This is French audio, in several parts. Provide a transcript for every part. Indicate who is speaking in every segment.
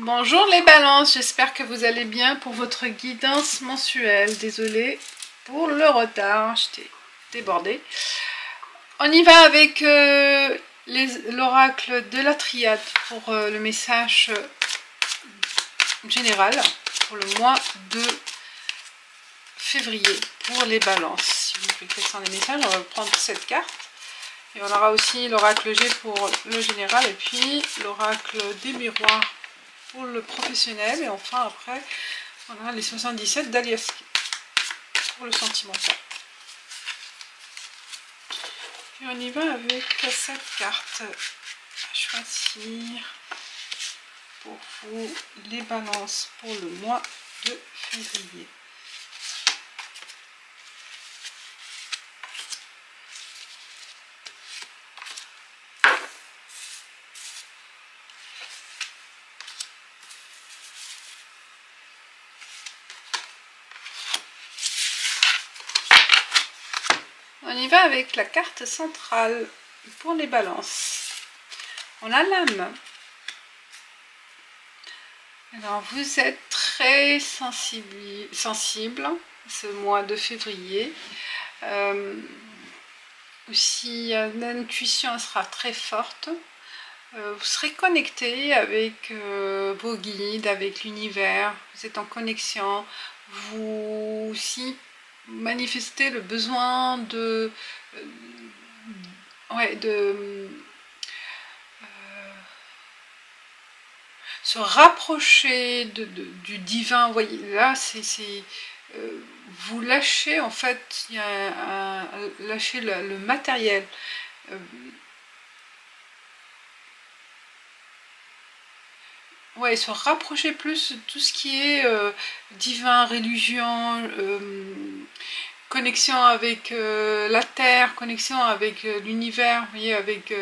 Speaker 1: Bonjour les balances, j'espère que vous allez bien pour votre guidance mensuelle. Désolée pour le retard, j'étais débordée. On y va avec l'oracle de la triade pour le message général pour le mois de février pour les balances. Si vous cliquez sur les messages, on va prendre cette carte. Et on aura aussi l'oracle G pour le général et puis l'oracle des miroirs pour le professionnel. Et enfin après, on a les 77 d'Aliaski pour le sentimental. Puis on y va avec cette carte à choisir pour vous les balances pour le mois de février. On y va avec la carte centrale pour les balances. On a l'âme. Alors vous êtes très sensible ce mois de février. Aussi l'intuition sera très forte. Vous serez connecté avec vos guides, avec l'univers. Vous êtes en connexion. Vous aussi manifester le besoin de se rapprocher du divin. Vous voyez, là, vous lâchez, en fait, il y a lâcher le matériel. Ouais, se rapprocher plus de tout ce qui est divin, religion, connexion avec la terre, connexion avec l'univers, vous voyez, avec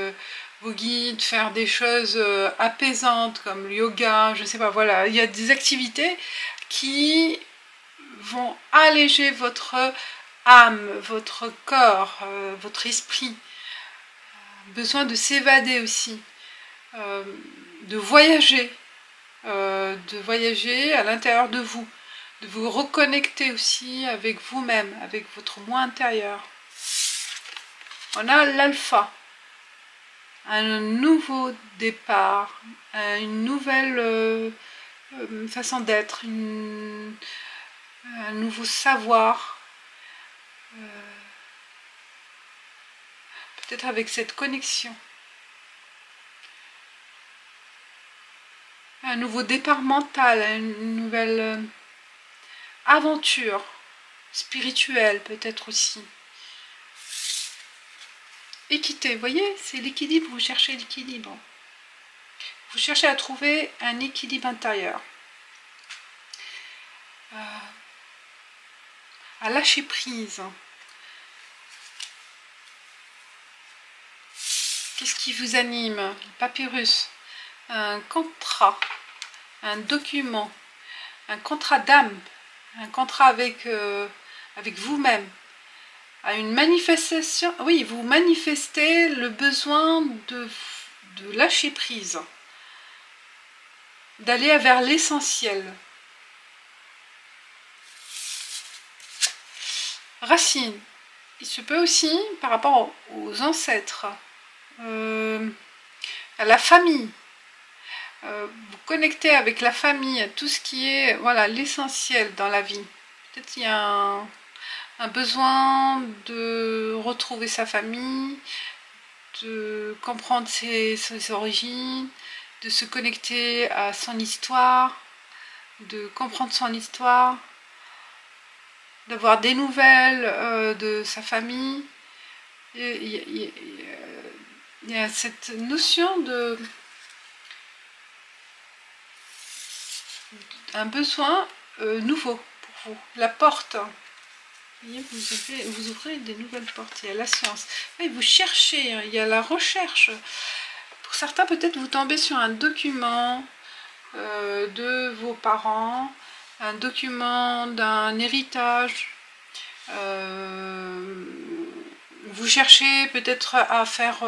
Speaker 1: vos guides, faire des choses apaisantes comme le yoga, je sais pas, voilà, il y a des activités qui vont alléger votre âme, votre corps, votre esprit, besoin de s'évader aussi, de voyager à l'intérieur de vous reconnecter aussi avec vous-même, avec votre moi intérieur. On a l'alpha, un nouveau départ, une nouvelle façon d'être, un nouveau savoir, peut-être avec cette connexion. Un nouveau départ mental, une nouvelle aventure spirituelle peut-être aussi. Équité, vous voyez, c'est l'équilibre, vous cherchez l'équilibre. Vous cherchez à trouver un équilibre intérieur. À lâcher prise. Qu'est-ce qui vous anime? Le papyrus. Un contrat, un document, un contrat d'âme, un contrat avec vous-même, à une manifestation. Oui, vous manifestez le besoin de lâcher prise, d'aller vers l'essentiel. Racine, il se peut aussi par rapport aux ancêtres, à la famille. Vous connectez avec la famille, à tout ce qui est voilà l'essentiel dans la vie. Peut-être qu'il y a un besoin de retrouver sa famille, de comprendre ses origines, de se connecter à son histoire, de comprendre son histoire, d'avoir des nouvelles de sa famille. Il y a cette notion de un besoin nouveau pour vous. La porte, vous voyez, vous ouvrez des nouvelles portes. Il y a la science. Et vous cherchez, il y a la recherche. Pour certains, peut-être vous tombez sur un document de vos parents, un document d'un héritage. Vous cherchez peut-être à faire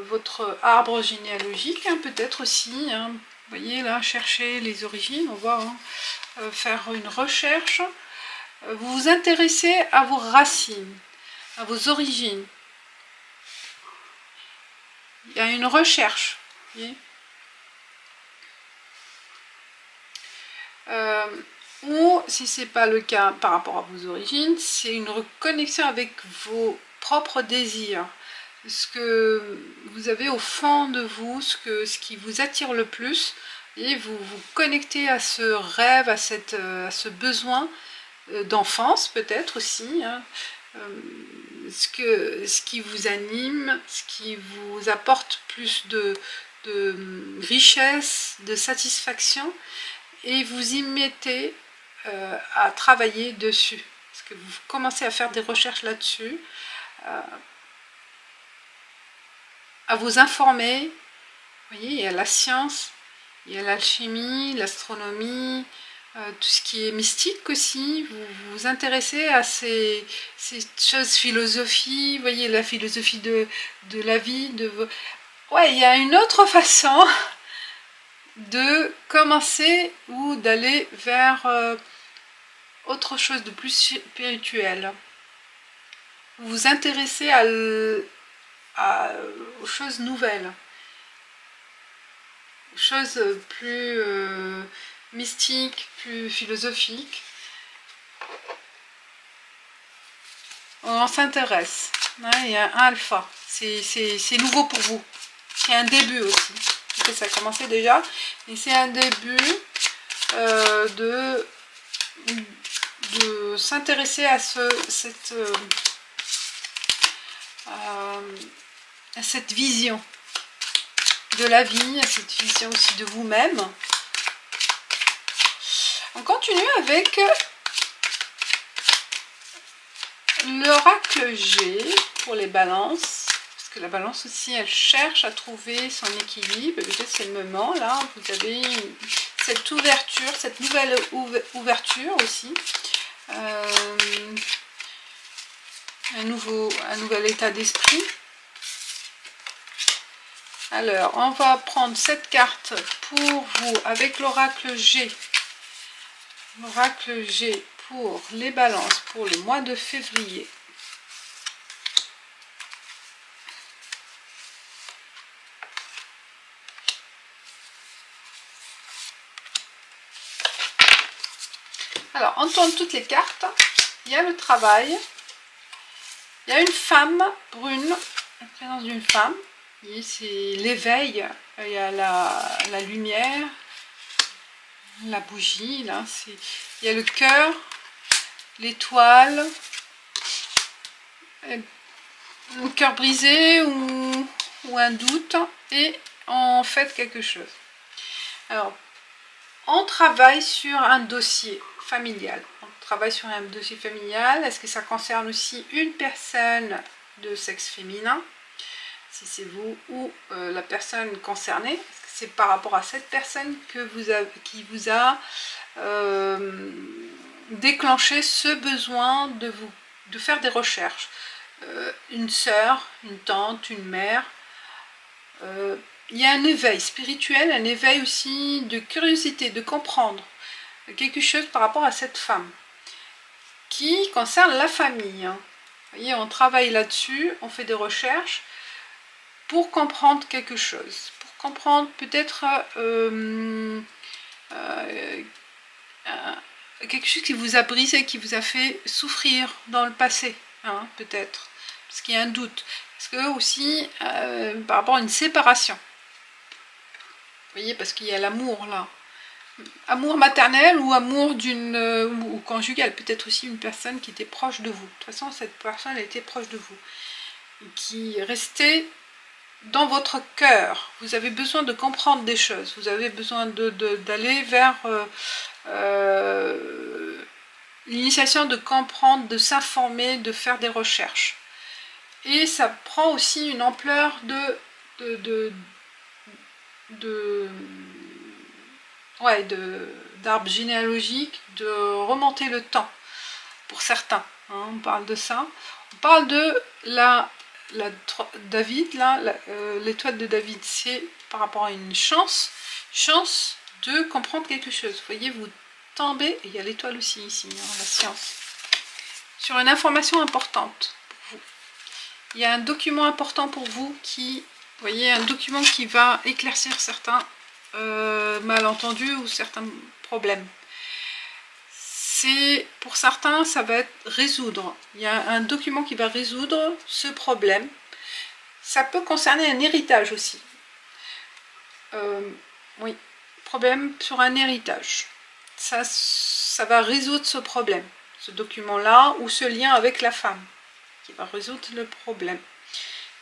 Speaker 1: votre arbre généalogique, hein, peut-être aussi, hein, voyez là, chercher les origines, on va faire une recherche. Vous vous intéressez à vos racines, à vos origines. Il y a une recherche. Voyez, ou si ce n'est pas le cas par rapport à vos origines, c'est une reconnexion avec vos propres désirs. Ce que vous avez au fond de vous, ce qui vous attire le plus, et vous vous connectez à ce rêve, à ce besoin d'enfance peut-être aussi, hein, ce qui vous anime, ce qui vous apporte plus de richesse, de satisfaction, et vous y mettez à travailler dessus, parce que vous commencez à faire des recherches là-dessus, à vous informer. Vous voyez, il y a la science, il y a l'alchimie, l'astronomie, tout ce qui est mystique aussi. Vous vous intéressez à ces choses, philosophie, vous voyez, la philosophie de la vie. Ouais, il y a une autre façon de commencer ou d'aller vers autre chose de plus spirituel. Vous vous intéressez aux choses nouvelles, aux choses plus mystiques, plus philosophiques. On s'intéresse. Il y a un alpha. C'est nouveau pour vous. C'est un début aussi. Ça a commencé déjà. Et c'est un début de s'intéresser à cette vision de la vie, à cette vision aussi de vous-même. On continue avec l'oracle G pour les balances, parce que la balance aussi, elle cherche à trouver son équilibre. Peut-être c'est le moment, là, vous avez cette ouverture, cette nouvelle ouverture aussi. Un nouvel état d'esprit. Alors, on va prendre cette carte pour vous avec l'oracle G. L'oracle G pour les balances pour le mois de février. Alors, on tourne toutes les cartes. Il y a le travail. Il y a une femme brune, la présence d'une femme. C'est l'éveil. Il y a la lumière, la bougie. Là, il y a le cœur, l'étoile, un cœur brisé ou un doute. Et on fait quelque chose. Alors, on travaille sur un dossier familial. On travaille sur un dossier familial. Est-ce que ça concerne aussi une personne de sexe féminin, si c'est vous ou la personne concernée? Est-ce que c'est par rapport à cette personne qui vous a déclenché ce besoin de faire des recherches? Une sœur, une tante, une mère. Il y a un éveil spirituel, un éveil aussi de curiosité, de comprendre quelque chose par rapport à cette femme qui concerne la famille. Vous voyez, on travaille là-dessus, on fait des recherches pour comprendre quelque chose, pour comprendre peut-être quelque chose qui vous a brisé, qui vous a fait souffrir dans le passé, hein, peut-être, parce qu'il y a un doute. Parce que aussi, par rapport à une séparation, vous voyez, parce qu'il y a l'amour là. Amour maternel ou amour ou conjugal, peut-être aussi une personne qui était proche de vous. De toute façon, cette personne était proche de vous, qui restait dans votre cœur. Vous avez besoin de comprendre des choses, vous avez besoin d'aller vers l'initiation, de comprendre, de s'informer, de faire des recherches. Et ça prend aussi une ampleur d'arbre généalogique, de remonter le temps pour certains, hein, on parle de ça. On parle de David, là, l'étoile de David, c'est par rapport à une chance chance de comprendre quelque chose. Vous voyez, vous tombez, et il y a l'étoile aussi ici, hein, la science, sur une information importante pour vous. Il y a un document important pour vous qui, vous voyez, un document qui va éclaircir certains malentendus ou certains problèmes. Pour certains, ça va être résoudre. Il y a un document qui va résoudre ce problème. Ça peut concerner un héritage aussi. Oui, problème sur un héritage. Ça va résoudre ce problème. Ce document-là ou ce lien avec la femme qui va résoudre le problème.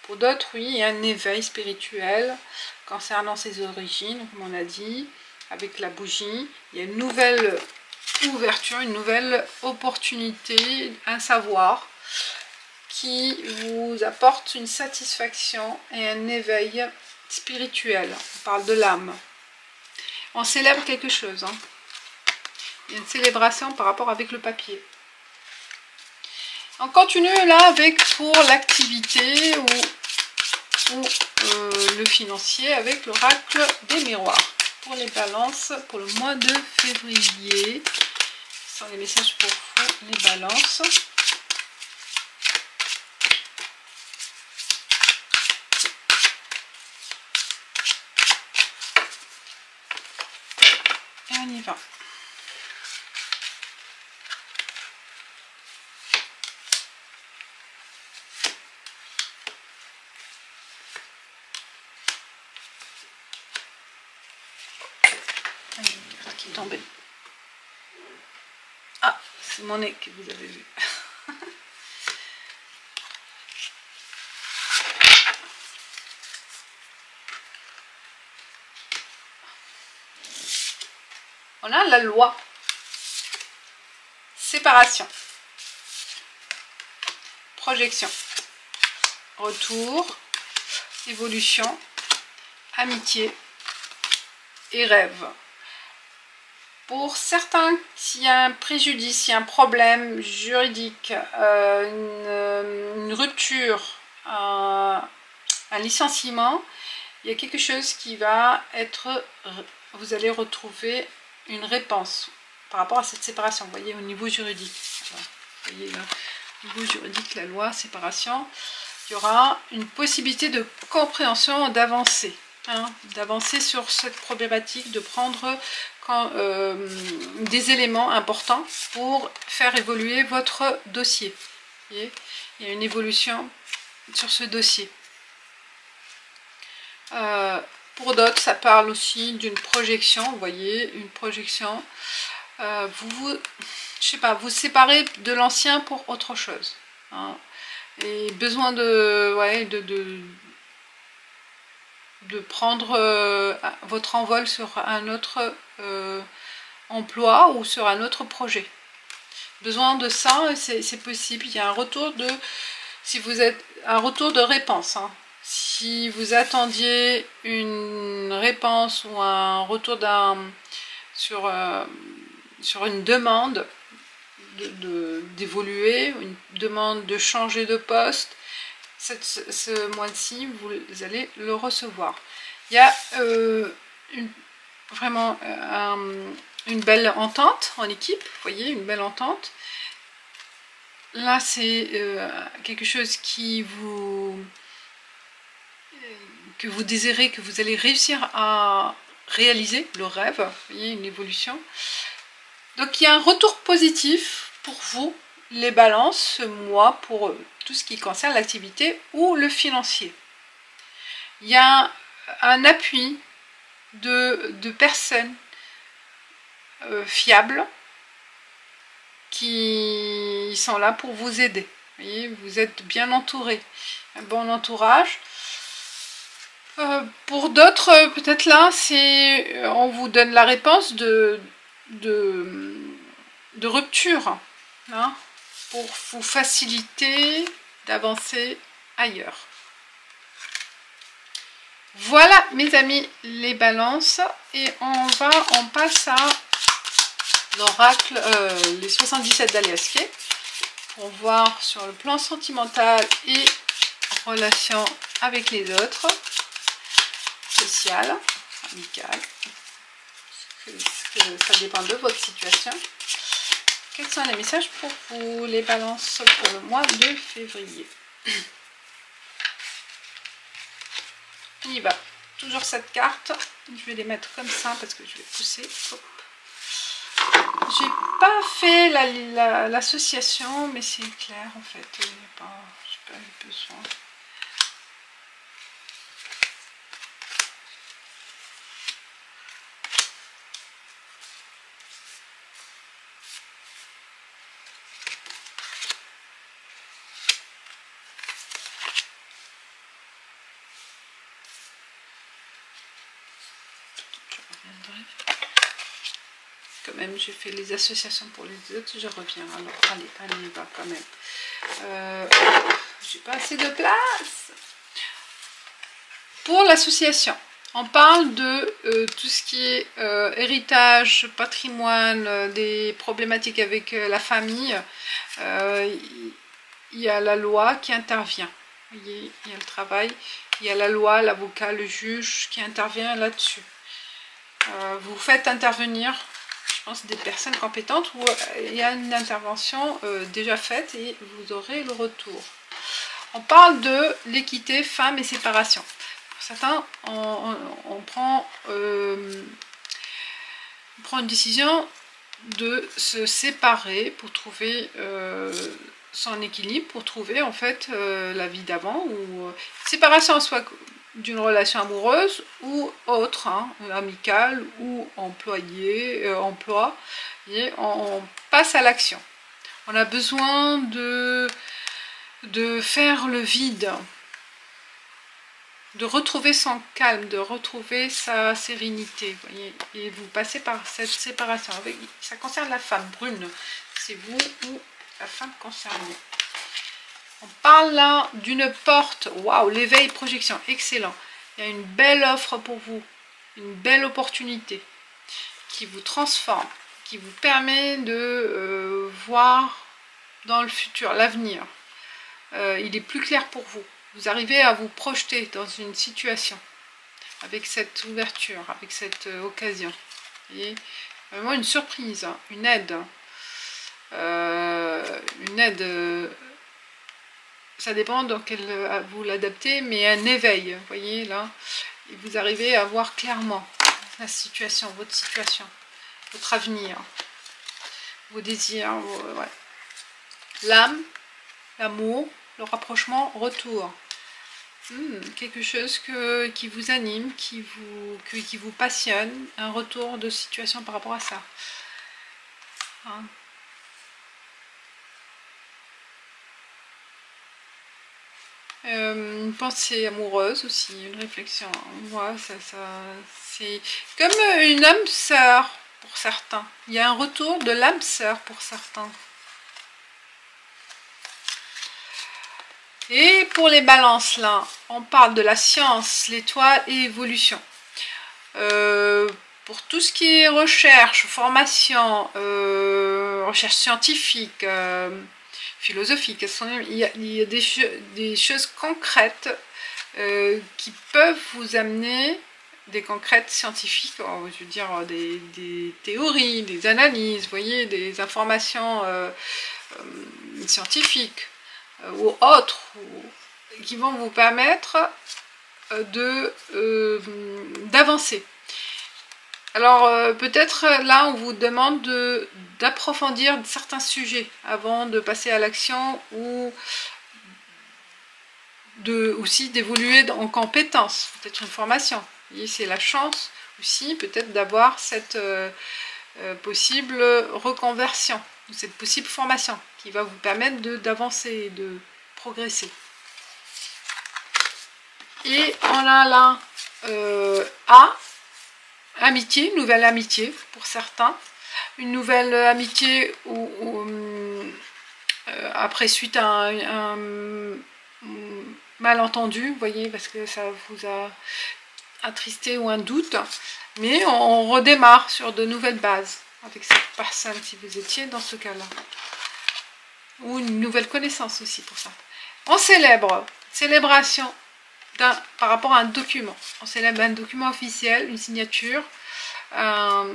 Speaker 1: Pour d'autres, oui, il y a un éveil spirituel concernant ses origines, comme on a dit, avec la bougie. Il y a une nouvelle ouverture, une nouvelle opportunité, un savoir qui vous apporte une satisfaction et un éveil spirituel. On parle de l'âme. On célèbre quelque chose. Hein. Il y a une célébration par rapport avec le papier. On continue là avec pour l'activité ou le financier avec l'oracle des miroirs. Pour les balances, pour le mois de février. Ce sont les messages pour vous, les balances. Et on y va. Qui est tombé. Ah, c'est mon nez que vous avez vu. On a la loi. Séparation. Projection. Retour. Évolution. Amitié. Et rêve. Pour certains, s'il y a un préjudice, s'il y a un problème juridique, une rupture, un licenciement, il y a quelque chose qui va être, vous allez retrouver une réponse par rapport à cette séparation, vous voyez, au niveau juridique. Voilà. Vous voyez, là, au niveau juridique, la loi, séparation, il y aura une possibilité de compréhension, d'avancer. Hein, d'avancer sur cette problématique, de prendre des éléments importants pour faire évoluer votre dossier. Vous voyez, il y a une évolution sur ce dossier. Pour d'autres, ça parle aussi d'une projection, vous voyez, une projection. Je sais pas, vous séparez de l'ancien pour autre chose. Hein, et besoin de prendre votre envol sur un autre emploi ou sur un autre projet. Besoin de ça, c'est possible. Il y a un retour de, si vous êtes, un retour de réponse. Hein. Si vous attendiez une réponse ou un retour sur une demande d'évoluer, une demande de changer de poste, ce mois-ci, vous allez le recevoir. Il y a vraiment une belle entente en équipe, vous voyez, une belle entente. Là, c'est quelque chose que vous désirez, que vous allez réussir à réaliser, le rêve, vous voyez, une évolution. Donc, il y a un retour positif pour vous, les balances, ce mois, pour tout ce qui concerne l'activité ou le financier. Il y a un appui de personnes fiables qui sont là pour vous aider. Vous voyez, vous êtes bien entouré, un bon entourage. Pour d'autres, peut-être là, on vous donne la réponse de rupture, hein, pour vous faciliter d'avancer ailleurs. Voilà mes amis les balances, et on passe à l'oracle, les 77 d'Aliaské, pour voir sur le plan sentimental et relation avec les autres, social, amical. ça dépend de votre situation. Quels sont les messages pour vous, les balances, pour le mois de février? On y va. Toujours cette carte. Je vais les mettre comme ça parce que je vais pousser. J'ai pas fait l'association, mais c'est clair en fait. Je n'ai pas eu besoin. Quand même, j'ai fait les associations pour les autres, je reviens. Alors, allez, on y va quand même. J'ai pas assez de place. Pour l'association, on parle de tout ce qui est héritage, patrimoine, des problématiques avec la famille. Il y a la loi qui intervient. Vous voyez, il y a le travail, il y a la loi, l'avocat, le juge qui intervient là-dessus. Vous faites intervenir, je pense, des personnes compétentes où il y a une intervention déjà faite et vous aurez le retour. On parle de l'équité, femme et séparation. Pour certains, on prend une décision de se séparer pour trouver son équilibre, pour trouver en fait la vie d'avant, ou séparation soit d'une relation amoureuse ou autre, hein, amicale ou emploi, et on passe à l'action. On a besoin de faire le vide, de retrouver son calme, de retrouver sa sérénité, voyez, et vous passez par cette séparation. Ça concerne la femme brune, c'est vous ou la femme concernée. On parle là d'une porte, waouh, l'éveil, projection, excellent. Il y a une belle offre pour vous, une belle opportunité qui vous transforme, qui vous permet de voir dans le futur, l'avenir. Il est plus clair pour vous. Vous arrivez à vous projeter dans une situation avec cette ouverture, avec cette occasion. Et vraiment une surprise, hein, une aide. Ça dépend dans quel vous l'adaptez, mais un éveil, vous voyez là, et vous arrivez à voir clairement la situation, votre avenir, vos désirs, ouais. L'âme, l'amour, le rapprochement, retour. Quelque chose qui vous anime, qui vous passionne, un retour de situation par rapport à ça. Hein. Une pensée amoureuse aussi, une réflexion. Ouais, c'est comme une âme sœur pour certains. Il y a un retour de l'âme sœur pour certains. Et pour les balances, là, on parle de la science, l'étoile et évolution. Pour tout ce qui est recherche, formation, recherche scientifique, philosophique, il y a des choses concrètes qui peuvent vous amener, des concrètes scientifiques, je veux dire des théories, des analyses, vous voyez, des informations scientifiques ou autres, qui vont vous permettre d'avancer. Alors peut-être là on vous demande d'approfondir certains sujets avant de passer à l'action, ou aussi d'évoluer en compétences, peut-être une formation. C'est la chance aussi peut-être d'avoir cette possible reconversion, cette possible formation qui va vous permettre d'avancer, de progresser. Et on a là amitié, une nouvelle amitié pour certains, une nouvelle amitié après suite à un malentendu, vous voyez, parce que ça vous a attristé ou un doute, mais on redémarre sur de nouvelles bases avec cette personne si vous étiez dans ce cas-là, ou une nouvelle connaissance aussi pour ça. On célébration par rapport à un document. On célèbre un document officiel, une signature, un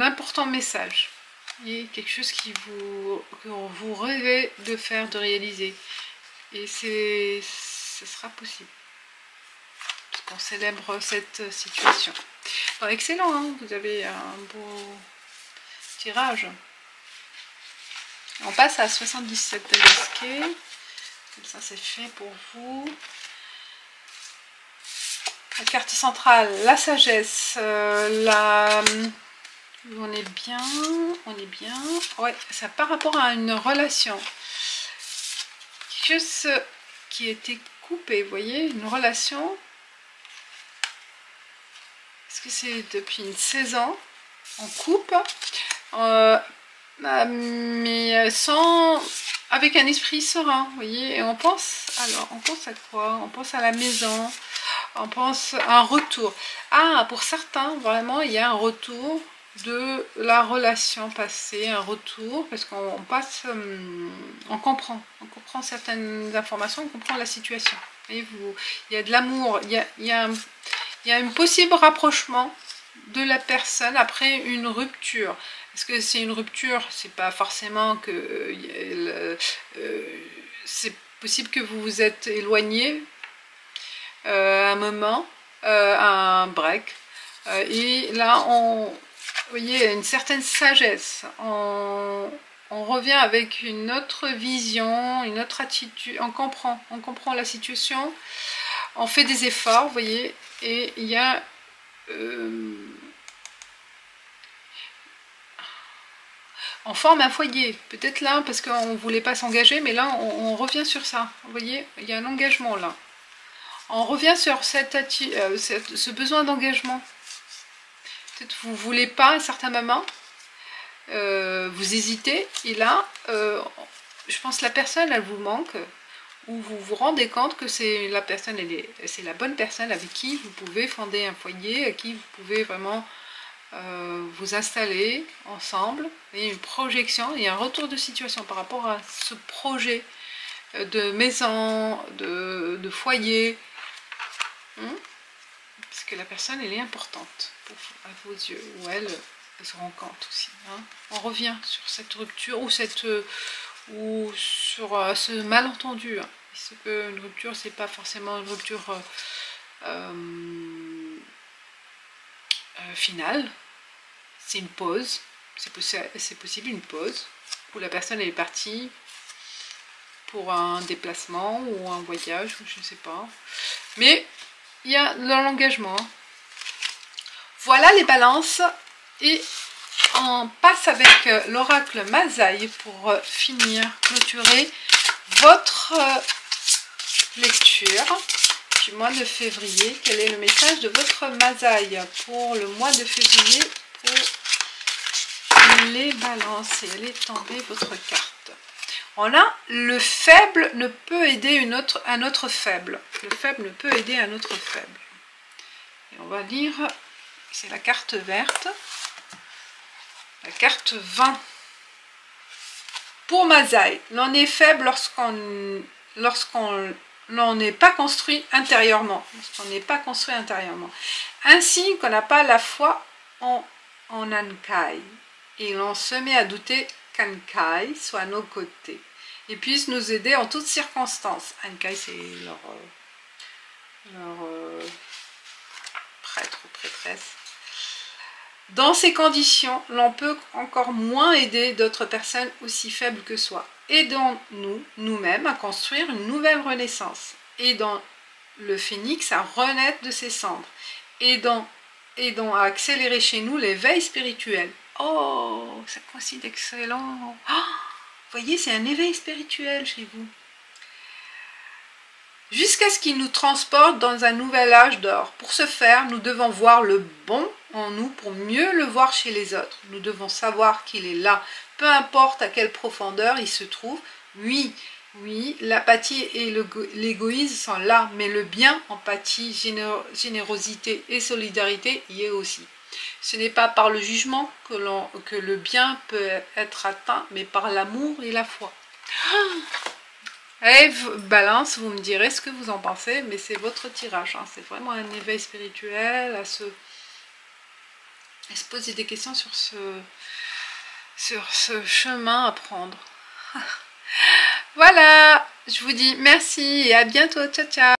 Speaker 1: important message. Et quelque chose que vous rêvez de faire, de réaliser. Et ce sera possible. Parce qu'on célèbre cette situation. Bon, excellent, hein, vous avez un beau tirage. On passe à 77 de l'esquai. Comme ça, c'est fait pour vous. La carte centrale, la sagesse, on est bien, ouais, ça par rapport à une relation, quelque chose qui a été coupé, vous voyez, une relation, est-ce que c'est depuis une saison, on coupe, mais avec un esprit serein, vous voyez, et on pense à quoi? On pense à la maison, on pense à un retour. Ah, pour certains, vraiment, il y a un retour de la relation passée, un retour, parce qu'on passe, on comprend certaines informations, on comprend la situation. Et il y a de l'amour, il y a un possible rapprochement de la personne après une rupture. Est-ce que c'est une rupture? C'est pas forcément que c'est possible que vous vous êtes éloigné un moment, un break, et là vous voyez, une certaine sagesse, on revient avec une autre vision, une autre attitude, on comprend la situation, on fait des efforts, vous voyez, et il y a on forme un foyer, peut-être là, parce qu'on ne voulait pas s'engager, mais là, on revient sur ça, vous voyez, il y a un engagement là. On revient sur ce besoin d'engagement. Peut-être vous ne voulez pas à un certain moment, vous hésitez, et là, je pense que la personne, elle vous manque, ou vous vous rendez compte que c'est la personne, c'est la bonne personne avec qui vous pouvez fonder un foyer, avec qui vous pouvez vraiment vous installer ensemble, et une projection et un retour de situation par rapport à ce projet de maison, de foyer. Parce que la personne, elle est importante à vos yeux, ou elle se rend compte aussi. Hein. On revient sur cette rupture, ou sur ce malentendu. Hein. Parce qu'une rupture, c'est pas forcément une rupture finale. C'est une pause. C'est possible une pause, où la personne elle est partie pour un déplacement, ou un voyage, ou je ne sais pas. Mais il y a l'engagement. Voilà les balances. Et on passe avec l'oracle Mazaï pour finir, clôturer votre lecture du mois de février. Quel est le message de votre Mazaï pour le mois de février pour les balances? Et allez tomber votre carte. On a le faible ne peut aider un autre faible. Le faible ne peut aider un autre faible. Et on va lire, c'est la carte verte. La carte 20. Pour Mazaï, l'on est faible lorsqu'on n'est pas construit intérieurement. Lorsqu'on n'est pas construit intérieurement. Ainsi qu'on n'a pas la foi en Ankai. Et l'on se met à douter qu'Ankai soit à nos côtés et puisse nous aider en toutes circonstances. Ankai, c'est leur prêtre ou prêtresse. Dans ces conditions, l'on peut encore moins aider d'autres personnes aussi faibles que soi. Aidons-nous, nous-mêmes, à construire une nouvelle renaissance. Aidons le phénix à renaître de ses cendres. Aidons à accélérer chez nous l'éveil spirituel. Oh, ça coïncide excellent. Oh, vous voyez, c'est un éveil spirituel chez vous. Jusqu'à ce qu'il nous transporte dans un nouvel âge d'or. Pour ce faire, nous devons voir le bon en nous pour mieux le voir chez les autres. Nous devons savoir qu'il est là, peu importe à quelle profondeur il se trouve. Oui, l'apathie et l'égoïsme sont là, mais le bien, empathie, générosité et solidarité y est aussi. Ce n'est pas par le jugement que le bien peut être atteint, mais par l'amour et la foi. Allez, balance, vous me direz ce que vous en pensez, mais c'est votre tirage. Hein. C'est vraiment un éveil spirituel et se poser des questions sur ce chemin à prendre. Voilà, je vous dis merci et à bientôt, ciao ciao.